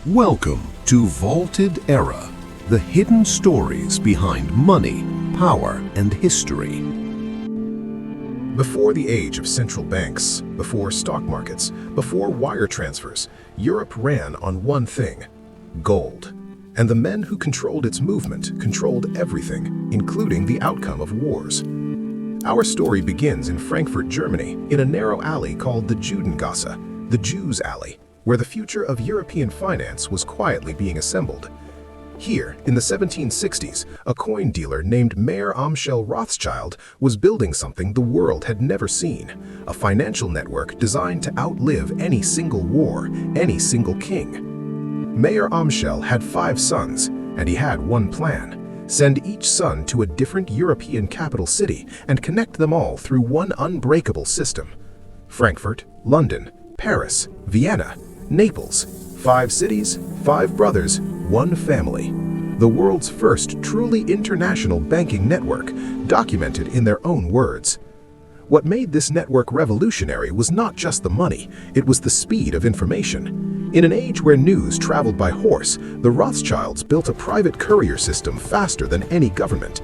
Welcome to Vaultedera, the hidden stories behind money, power, and history. Before the age of central banks, before stock markets, before wire transfers, Europe ran on one thing: gold. And the men who controlled its movement controlled everything, including the outcome of wars. Our story begins in Frankfurt, Germany, in a narrow alley called the Judengasse, the Jews' Alley, where the future of European finance was quietly being assembled. Here, in the 1760s, a coin dealer named Mayer Amschel Rothschild was building something the world had never seen, a financial network designed to outlive any single war, any single king. Mayer Amschel had 5 sons, and he had one plan: send each son to a different European capital city and connect them all through one unbreakable system. Frankfurt, London, Paris, Vienna, Naples. 5 cities, 5 brothers, 1 family. The world's first truly international banking network, documented in their own words. What made this network revolutionary was not just the money, it was the speed of information. In an age where news traveled by horse, the Rothschilds built a private courier system faster than any government.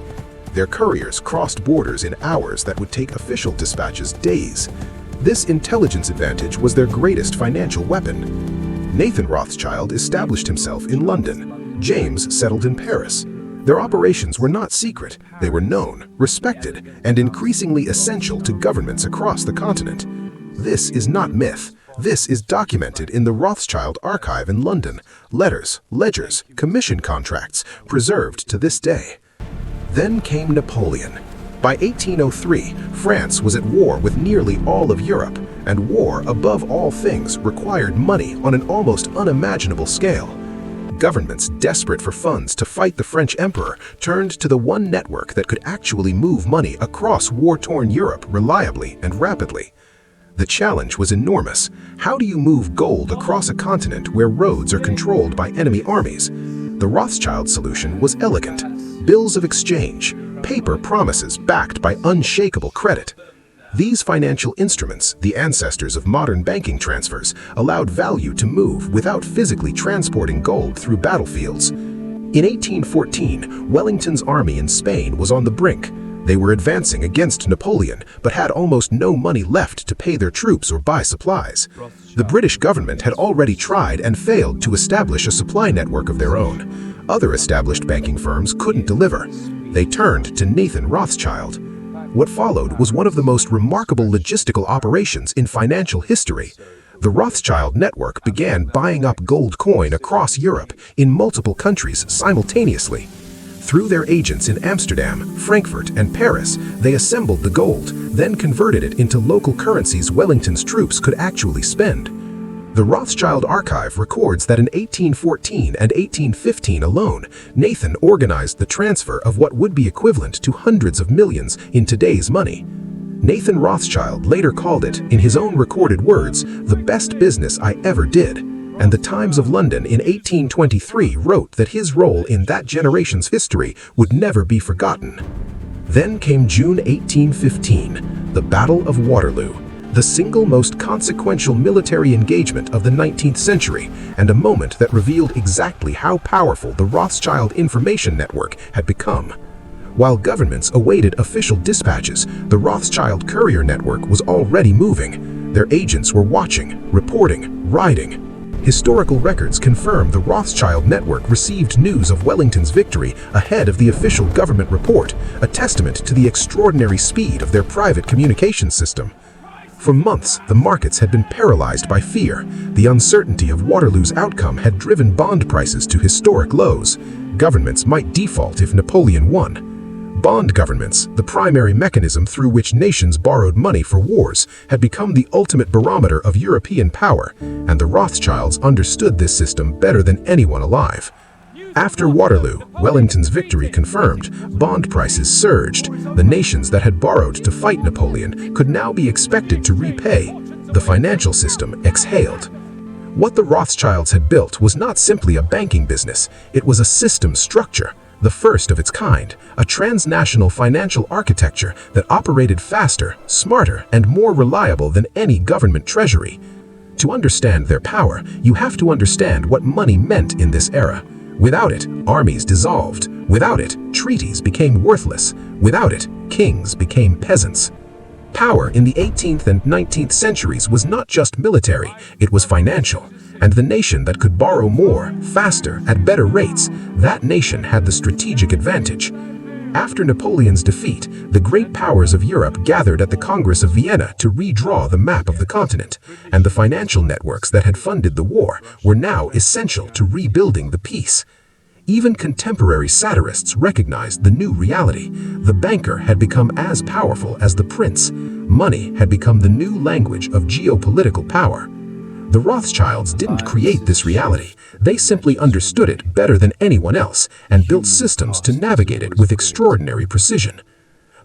Their couriers crossed borders in hours that would take official dispatches days. This intelligence advantage was their greatest financial weapon. Nathan Rothschild established himself in London. James settled in Paris. Their operations were not secret, they were known, respected, and increasingly essential to governments across the continent. This is not myth. This is documented in the Rothschild archive in London. Letters, ledgers, commission contracts, preserved to this day. Then came Napoleon. By 1803, France was at war with nearly all of Europe, and war, above all things, required money on an almost unimaginable scale. Governments desperate for funds to fight the French emperor turned to the one network that could actually move money across war-torn Europe reliably and rapidly. The challenge was enormous. How do you move gold across a continent where roads are controlled by enemy armies? The Rothschild solution was elegant: bills of exchange, paper promises backed by unshakable credit. These financial instruments, the ancestors of modern banking transfers, allowed value to move without physically transporting gold through battlefields. In 1814, Wellington's army in Spain was on the brink. They were advancing against Napoleon, but had almost no money left to pay their troops or buy supplies. The British government had already tried and failed to establish a supply network of their own. Other established banking firms couldn't deliver. They turned to Nathan Rothschild. What followed was one of the most remarkable logistical operations in financial history. The Rothschild network began buying up gold coin across Europe in multiple countries simultaneously. Through their agents in Amsterdam, Frankfurt, and Paris, they assembled the gold, then converted it into local currencies Wellington's troops could actually spend. The Rothschild archive records that in 1814 and 1815 alone, Nathan organized the transfer of what would be equivalent to hundreds of millions in today's money. Nathan Rothschild later called it, in his own recorded words, the best business I ever did. And the Times of London in 1823 wrote that his role in that generation's history would never be forgotten. Then came June 1815, the Battle of Waterloo, the single most consequential military engagement of the 19th century, and a moment that revealed exactly how powerful the Rothschild information network had become. While governments awaited official dispatches, the Rothschild courier network was already moving. Their agents were watching, reporting, writing. Historical records confirm the Rothschild network received news of Wellington's victory ahead of the official government report, a testament to the extraordinary speed of their private communication system. For months, the markets had been paralyzed by fear. The uncertainty of Waterloo's outcome had driven bond prices to historic lows. Governments might default if Napoleon won. Bond governments, the primary mechanism through which nations borrowed money for wars, had become the ultimate barometer of European power, and the Rothschilds understood this system better than anyone alive. After Waterloo, Wellington's victory confirmed, bond prices surged. The nations that had borrowed to fight Napoleon could now be expected to repay. The financial system exhaled. What the Rothschilds had built was not simply a banking business, it was a system structure, the first of its kind, a transnational financial architecture that operated faster, smarter, and more reliable than any government treasury. To understand their power, you have to understand what money meant in this era. Without it, armies dissolved. Without it, treaties became worthless. Without it, kings became peasants. Power in the 18th and 19th centuries was not just military, it was financial. And the nation that could borrow more, faster, at better rates, that nation had the strategic advantage. After Napoleon's defeat, the great powers of Europe gathered at the Congress of Vienna to redraw the map of the continent, and the financial networks that had funded the war were now essential to rebuilding the peace. Even contemporary satirists recognized the new reality. The banker had become as powerful as the prince. Money had become the new language of geopolitical power. The Rothschilds didn't create this reality. They simply understood it better than anyone else and built systems to navigate it with extraordinary precision.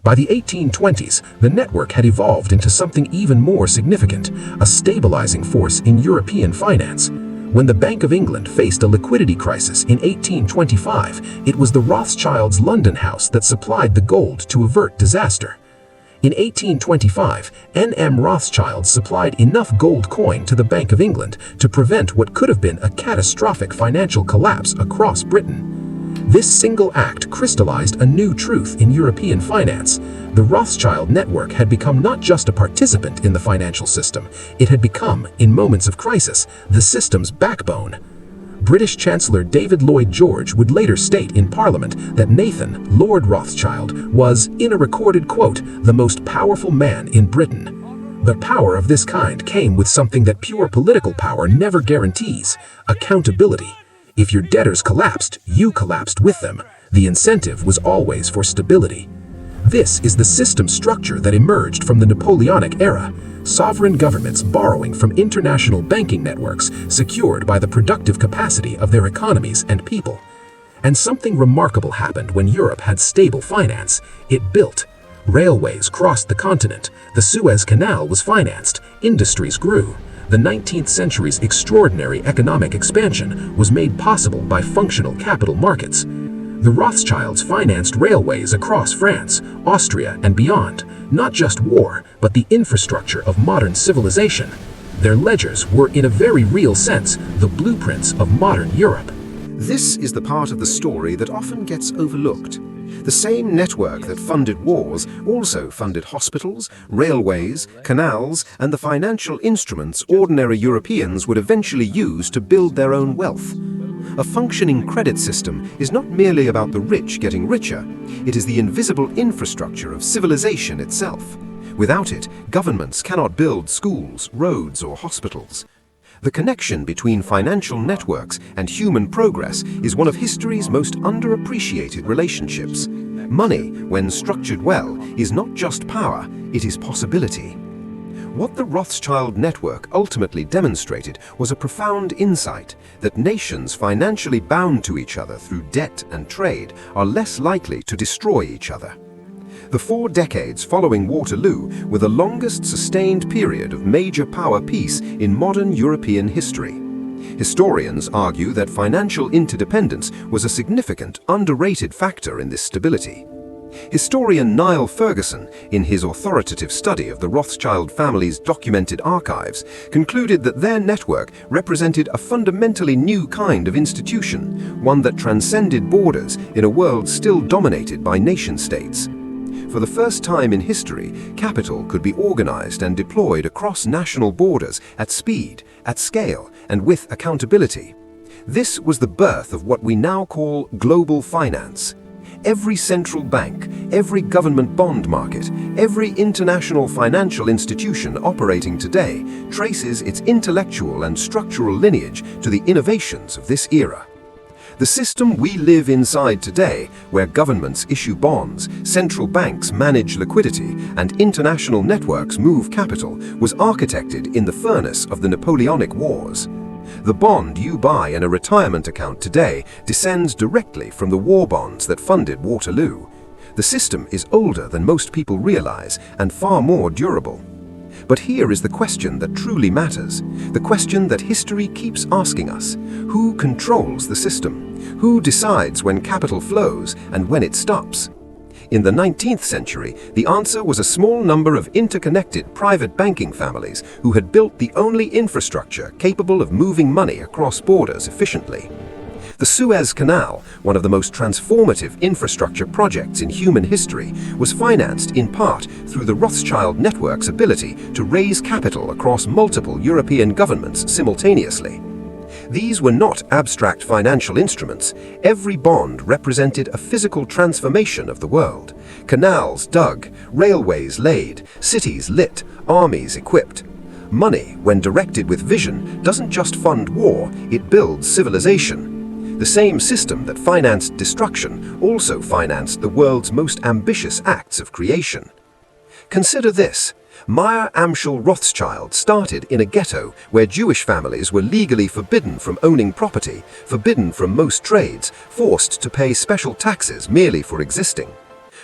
By the 1820s, the network had evolved into something even more significant, a stabilizing force in European finance. When the Bank of England faced a liquidity crisis in 1825, it was the Rothschilds' London house that supplied the gold to avert disaster. In 1825, N.M. Rothschild supplied enough gold coin to the Bank of England to prevent what could have been a catastrophic financial collapse across Britain. This single act crystallized a new truth in European finance. The Rothschild network had become not just a participant in the financial system, it had become, in moments of crisis, the system's backbone. British Chancellor David Lloyd George would later state in Parliament that Nathan, Lord Rothschild, was, in a recorded quote, the most powerful man in Britain. But power of this kind came with something that pure political power never guarantees: accountability. If your debtors collapsed, you collapsed with them. The incentive was always for stability. This is the system structure that emerged from the Napoleonic era. Sovereign governments borrowing from international banking networks secured by the productive capacity of their economies and people. And something remarkable happened when Europe had stable finance. It built. Railways crossed the continent. The Suez Canal was financed. Industries grew. The 19th century's extraordinary economic expansion was made possible by functional capital markets. The Rothschilds financed railways across France, Austria, and beyond, not just war, but the infrastructure of modern civilization. Their ledgers were, in a very real sense, the blueprints of modern Europe. This is the part of the story that often gets overlooked. The same network that funded wars also funded hospitals, railways, canals, and the financial instruments ordinary Europeans would eventually use to build their own wealth. A functioning credit system is not merely about the rich getting richer, it is the invisible infrastructure of civilization itself. Without it, governments cannot build schools, roads, or hospitals. The connection between financial networks and human progress is one of history's most underappreciated relationships. Money, when structured well, is not just power, it is possibility. What the Rothschild network ultimately demonstrated was a profound insight that nations financially bound to each other through debt and trade are less likely to destroy each other. The 4 decades following Waterloo were the longest sustained period of major power peace in modern European history. Historians argue that financial interdependence was a significant, underrated factor in this stability. Historian Niall Ferguson, in his authoritative study of the Rothschild family's documented archives, concluded that their network represented a fundamentally new kind of institution, one that transcended borders in a world still dominated by nation-states. For the first time in history, capital could be organized and deployed across national borders at speed, at scale, and with accountability. This was the birth of what we now call global finance. Every central bank, every government bond market, every international financial institution operating today traces its intellectual and structural lineage to the innovations of this era. The system we live inside today, where governments issue bonds, central banks manage liquidity, and international networks move capital, was architected in the furnace of the Napoleonic Wars. The bond you buy in a retirement account today descends directly from the war bonds that funded Waterloo. The system is older than most people realize and far more durable. But here is the question that truly matters, the question that history keeps asking us. Who controls the system? Who decides when capital flows and when it stops? In the 19th century, the answer was a small number of interconnected private banking families who had built the only infrastructure capable of moving money across borders efficiently. The Suez Canal, one of the most transformative infrastructure projects in human history, was financed in part through the Rothschild network's ability to raise capital across multiple European governments simultaneously. These were not abstract financial instruments. Every bond represented a physical transformation of the world. Canals dug, railways laid, cities lit, armies equipped. Money, when directed with vision, doesn't just fund war, it builds civilization. The same system that financed destruction also financed the world's most ambitious acts of creation. Consider this. Meyer Amschel Rothschild started in a ghetto where Jewish families were legally forbidden from owning property, forbidden from most trades, forced to pay special taxes merely for existing.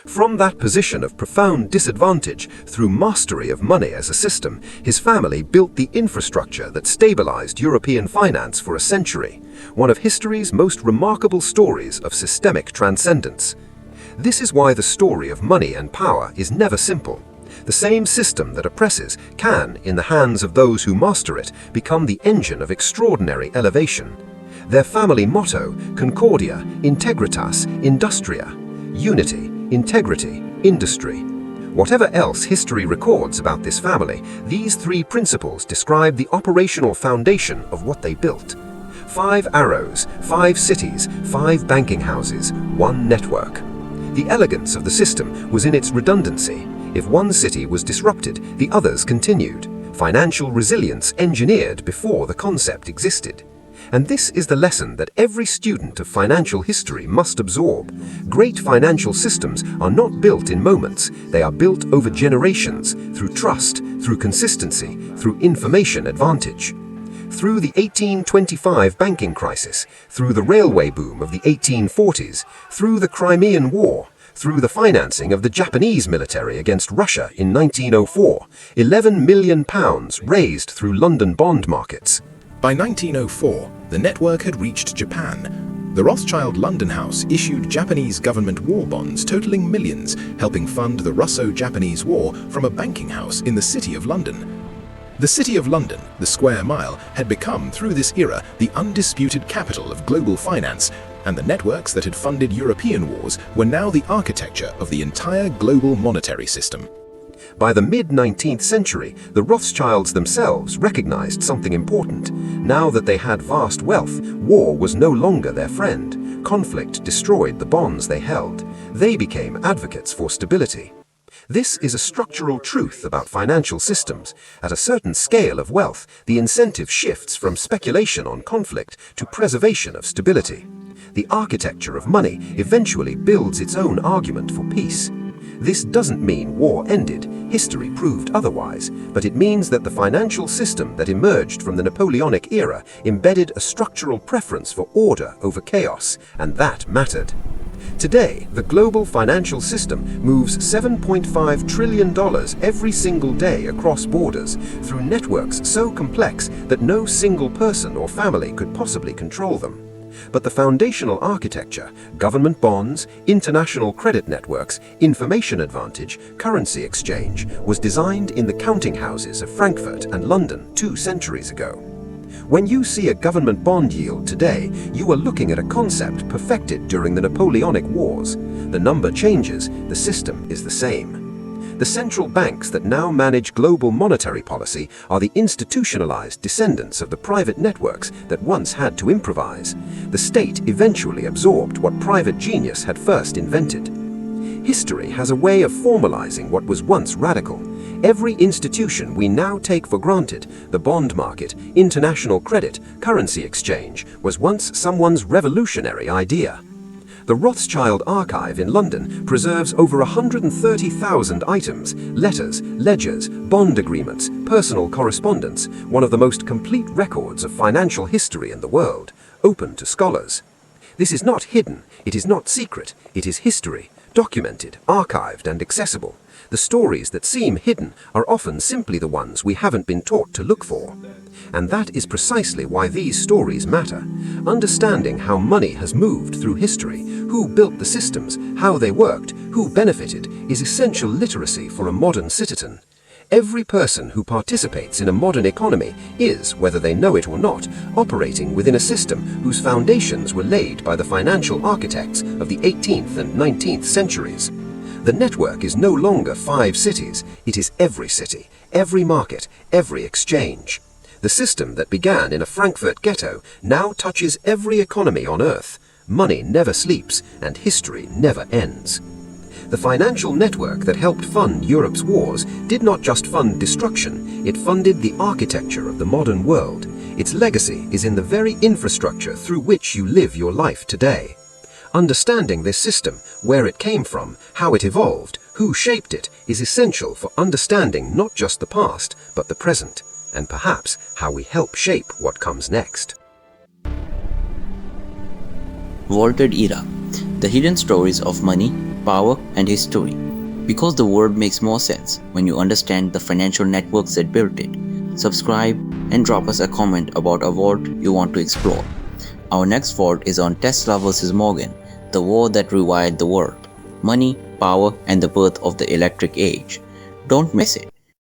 From that position of profound disadvantage, through mastery of money as a system, his family built the infrastructure that stabilized European finance for a century, one of history's most remarkable stories of systemic transcendence. This is why the story of money and power is never simple. The same system that oppresses can, in the hands of those who master it, become the engine of extraordinary elevation. Their family motto, Concordia, Integritas, Industria, unity, integrity, industry. Whatever else history records about this family, these three principles describe the operational foundation of what they built. 5 arrows, 5 cities, 5 banking houses, 1 network. The elegance of the system was in its redundancy. If one city was disrupted, the others continued. Financial resilience engineered before the concept existed. And this is the lesson that every student of financial history must absorb. Great financial systems are not built in moments. They are built over generations, through trust, through consistency, through information advantage. Through the 1825 banking crisis, through the railway boom of the 1840s, through the Crimean War, through the financing of the Japanese military against Russia in 1904, £11 million raised through London bond markets. By 1904, the network had reached Japan. The Rothschild London House issued Japanese government war bonds totaling millions, helping fund the Russo-Japanese War from a banking house in the City of London. The City of London, the square mile, had become, through this era, the undisputed capital of global finance, and the networks that had funded European wars were now the architecture of the entire global monetary system. By the mid-19th century, the Rothschilds themselves recognized something important. Now that they had vast wealth, war was no longer their friend. Conflict destroyed the bonds they held. They became advocates for stability. This is a structural truth about financial systems. At a certain scale of wealth, the incentive shifts from speculation on conflict to preservation of stability. The architecture of money eventually builds its own argument for peace. This doesn't mean war ended, history proved otherwise, but it means that the financial system that emerged from the Napoleonic era embedded a structural preference for order over chaos, and that mattered. Today, the global financial system moves $7.5 trillion every single day across borders through networks so complex that no single person or family could possibly control them. But the foundational architecture, government bonds, international credit networks, information advantage, currency exchange, was designed in the counting houses of Frankfurt and London 2 centuries ago. When you see a government bond yield today, you are looking at a concept perfected during the Napoleonic Wars. The number changes, the system is the same. The central banks that now manage global monetary policy are the institutionalized descendants of the private networks that once had to improvise. The state eventually absorbed what private genius had first invented. History has a way of formalizing what was once radical. Every institution we now take for granted, the bond market, international credit, currency exchange, was once someone's revolutionary idea. The Rothschild Archive in London preserves over 130,000 items, letters, ledgers, bond agreements, personal correspondence, one of the most complete records of financial history in the world, open to scholars. This is not hidden, it is not secret, it is history, Documented, archived, and accessible, the stories that seem hidden are often simply the ones we haven't been taught to look for. And that is precisely why these stories matter. Understanding how money has moved through history, who built the systems, how they worked, who benefited, is essential literacy for a modern citizen. Every person who participates in a modern economy is, whether they know it or not, operating within a system whose foundations were laid by the financial architects of the 18th and 19th centuries. The network is no longer 5 cities, it is every city, every market, every exchange. The system that began in a Frankfurt ghetto now touches every economy on Earth. Money never sleeps, and history never ends. The financial network that helped fund Europe's wars did not just fund destruction, it funded the architecture of the modern world. Its legacy is in the very infrastructure through which you live your life today. Understanding this system, where it came from, how it evolved, who shaped it, is essential for understanding not just the past, but the present, and perhaps how we help shape what comes next. Vaultedera, the hidden stories of money, power, and history. Because the world makes more sense when you understand the financial networks that built it. Subscribe and drop us a comment about a vault you want to explore. Our next vault is on Tesla vs. Morgan, the war that rewired the world. Money, power, and the birth of the electric age. Don't miss it.